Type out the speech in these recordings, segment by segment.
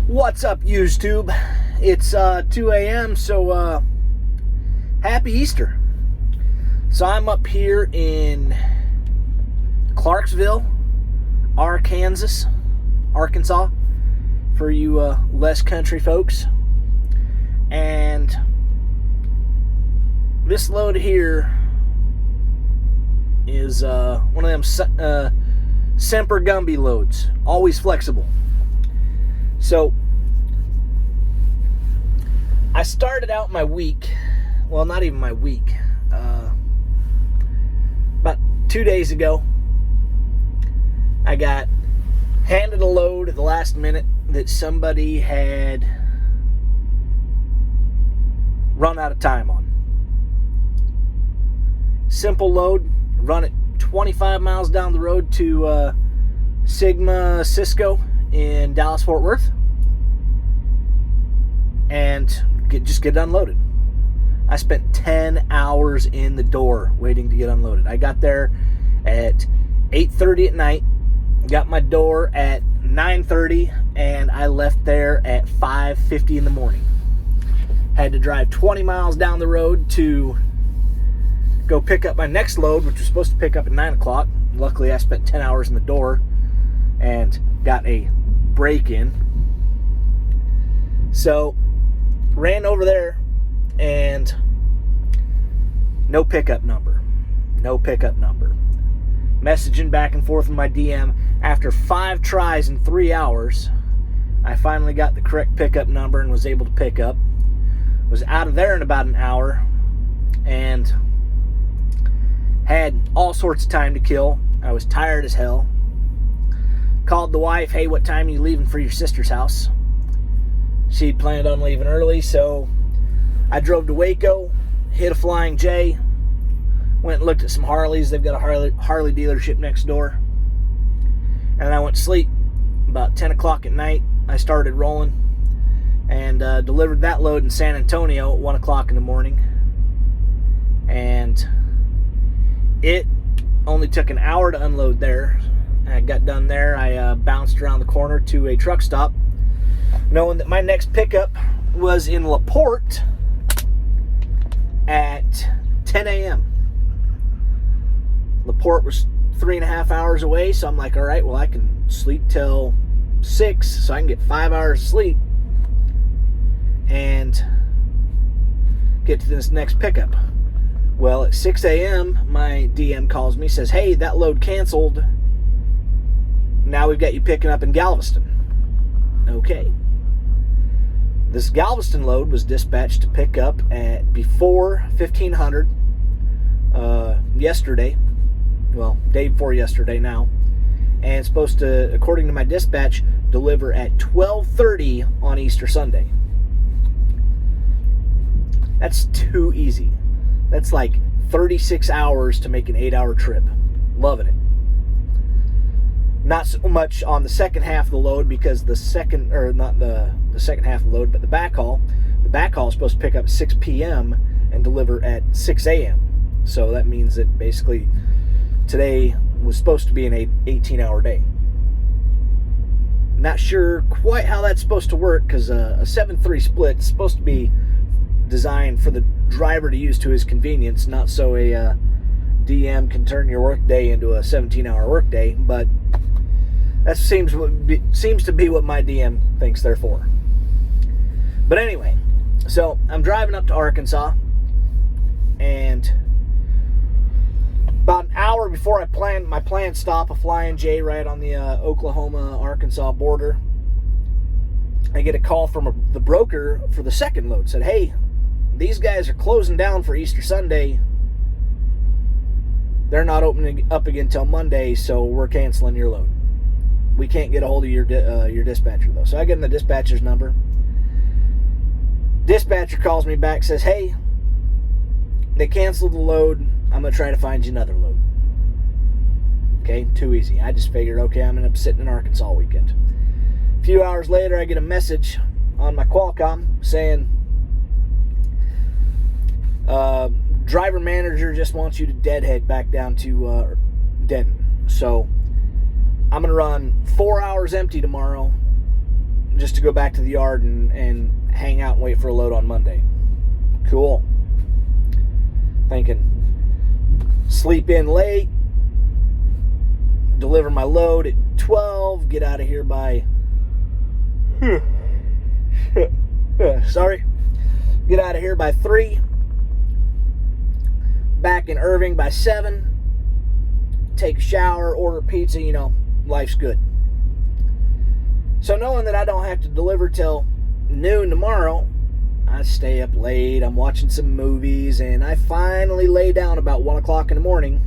What's up, YouTube? It's 2 a.m., so happy Easter. So I'm up here in Clarksville, Arkansas, for you less country folks. And this load here is one of them Semper Gumby loads, always flexible. So I started out my week, well, not even my week, about 2 days ago. I got handed a load at the last minute that somebody had run out of time on. Simple load, run it 25 miles down the road to Sigma Cisco in Dallas Fort Worth, and just get unloaded. I spent 10 hours in the door waiting to get unloaded. I got there at 8:30 at night, got my door at 9:30, and I left there at 5:50 in the morning. Had to drive 20 miles down the road to go pick up my next load, which was supposed to pick up at 9 o'clock. Luckily, I spent 10 hours in the door and got a break in. So, ran over there and no pickup number. Messaging back and forth in my DM. After 5 tries in 3 hours, I finally got the correct pickup number and was able to pick up. Was out of there in about an hour and had all sorts of time to kill. I was tired as hell. Called the wife, hey, what time are you leaving for your sister's house? She planned on leaving early, so I drove to Waco, hit a Flying J, went and looked at some Harleys. They've got a Harley dealership next door. And I went to sleep. About 10 o'clock at night, I started rolling and delivered that load in San Antonio at 1 o'clock in the morning. And it only took an hour to unload there. I got done there. I bounced around the corner to a truck stop, knowing that my next pickup was in LaPorte at 10 a.m. LaPorte was 3.5 hours away, so I'm like, all right, well, I can sleep till 6, so I can get 5 hours of sleep and get to this next pickup. Well, at 6 a.m., my DM calls me, says, hey, that load canceled. Now we've got you picking up in Galveston. Okay. This Galveston load was dispatched to pick up at before 1500 yesterday. Well, day before yesterday now. And it's supposed to, according to my dispatch, deliver at 12:30 on Easter Sunday. That's too easy. That's like 36 hours to make an 8-hour trip. Loving it. Not so much on the second half of the load, because the second half of the load, but the backhaul is supposed to pick up at 6 p.m. and deliver at 6 a.m. So that means that basically today was supposed to be an 18-hour day. Not sure quite how that's supposed to work, because a 7-3 split is supposed to be designed for the driver to use to his convenience, not so a DM can turn your work day into a 17-hour work day, but that seems to be what my DM thinks they're for. But anyway, so I'm driving up to Arkansas, and about an hour before I planned my planned stop, a Flying J right on the Oklahoma-Arkansas border, I get a call from the broker for the second load. Said, hey, these guys are closing down for Easter Sunday. They're not opening up again until Monday, so we're canceling your load. We can't get a hold of your dispatcher, though. So I give them the dispatcher's number. Dispatcher calls me back, says, hey, they canceled the load. I'm going to try to find you another load. Okay, too easy. I just figured, okay, I'm going to end up sitting in Arkansas all weekend. A few hours later, I get a message on my Qualcomm saying, driver manager just wants you to deadhead back down to Denton. So I'm going to run 4 hours empty tomorrow, just to go back to the yard and hang out and wait for a load on Monday. Cool. Thinking, sleep in late, deliver my load at 12, get out of here by get out of here by 3, back in Irving by 7, take a shower, order pizza, life's good. So knowing that I don't have to deliver till noon tomorrow, I stay up late, I'm watching some movies, and I finally lay down about 1 o'clock in the morning.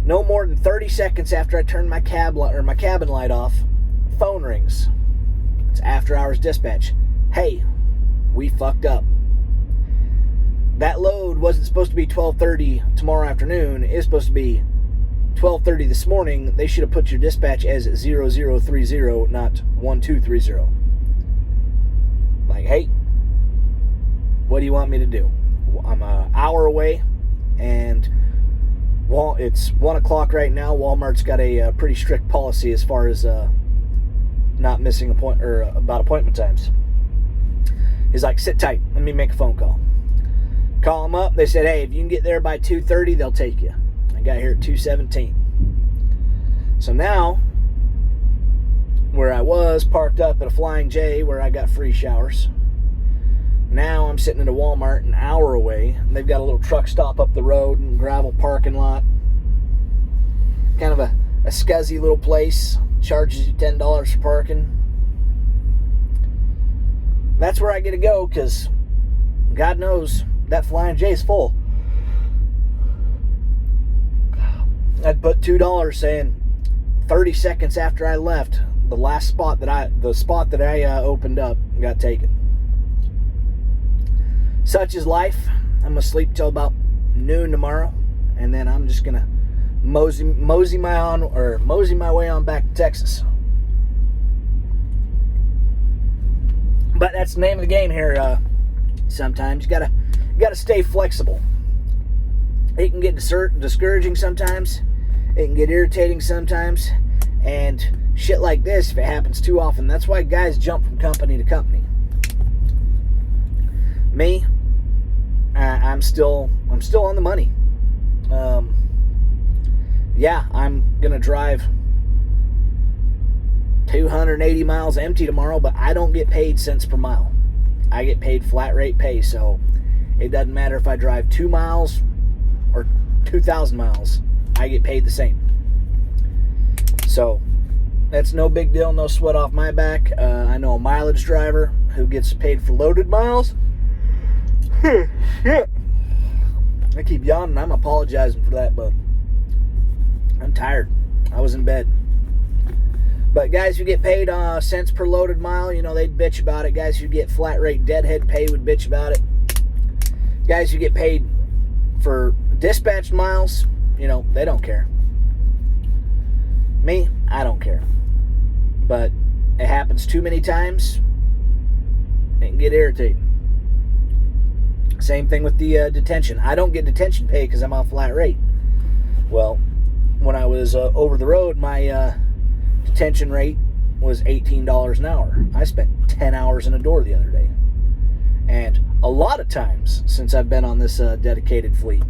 No more than 30 seconds after I turn my cabin light off, phone rings. It's after hours dispatch. Hey, we fucked up. That load wasn't supposed to be 12:30 tomorrow afternoon. It's supposed to be 12:30 this morning. They should have put your dispatch as 0030, not 1230. Like, hey, what do you want me to do? I'm an hour away, and it's 1 o'clock right now. Walmart's got a pretty strict policy as far as not missing about appointment times. He's like, sit tight, let me make a phone call. Call them up. They said, hey, if you can get there by 2:30, they'll take you. I got here at 2:17. So now, where I was parked up at a Flying J where I got free showers, now I'm sitting at a Walmart an hour away, and they've got a little truck stop up the road and gravel parking lot. Kind of a scuzzy little place. Charges you $10 for parking. That's where I get to go, because God knows that Flying J is full. I'd put $2 saying 30 seconds after I left, the spot that I opened up got taken. Such is life. I'm gonna sleep till about noon tomorrow, and then I'm just gonna mosey my way on back to Texas. But that's the name of the game here. Sometimes you gotta stay flexible. It can get discouraging sometimes. It can get irritating sometimes, and shit like this, if it happens too often, that's why guys jump from company to company. Me, I'm still on the money. Yeah, I'm gonna drive 280 miles empty tomorrow, but I don't get paid cents per mile. I get paid flat rate pay, so it doesn't matter if I drive 2 miles or 2,000 miles. I get paid the same. So that's no big deal, no sweat off my back. I know a mileage driver who gets paid for loaded miles. I keep yawning. I'm apologizing for that, but I'm tired. I was in bed. But guys who get paid cents per loaded mile, they'd bitch about it. Guys who get flat rate deadhead pay would bitch about it. Guys who get paid for dispatched miles, they don't care. Me, I don't care. But it happens too many times, it can get irritating. Same thing with the detention. I don't get detention pay because I'm on flat rate. Well, when I was over the road, my detention rate was $18 an hour. I spent 10 hours in a door the other day. And a lot of times since I've been on this dedicated fleet,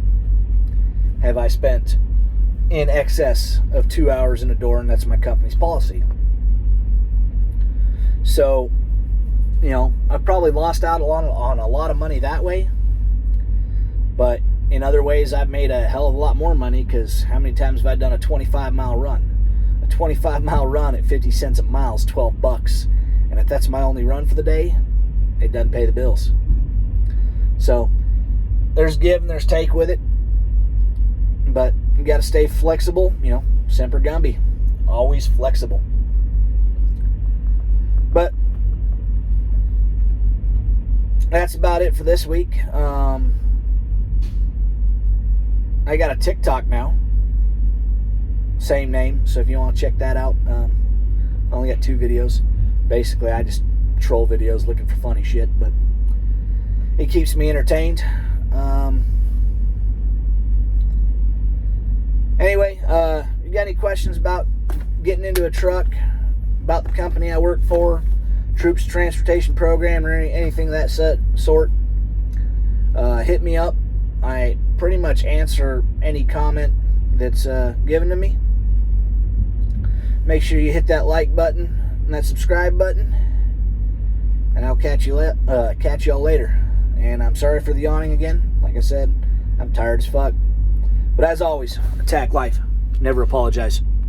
have I spent in excess of 2 hours in a door, and that's my company's policy. So, I've probably lost out on a lot of money that way. But in other ways, I've made a hell of a lot more money, because how many times have I done a 25-mile run? A 25-mile run at 50 cents a mile is $12. And if that's my only run for the day, it doesn't pay the bills. So there's give and there's take with it. But you got to stay flexible. Semper Gumby. Always flexible. But that's about it for this week. I got a TikTok now. Same name. So if you want to check that out, I only got 2 videos. Basically, I just troll videos looking for funny shit. But it keeps me entertained. Anyway, you got any questions about getting into a truck, about the company I work for, Troops Transportation Program, or anything of that sort, hit me up. I pretty much answer any comment that's given to me. Make sure you hit that like button and that subscribe button, and I'll catch y'all later. And I'm sorry for the yawning again. Like I said, I'm tired as fuck. But as always, attack life. Never apologize.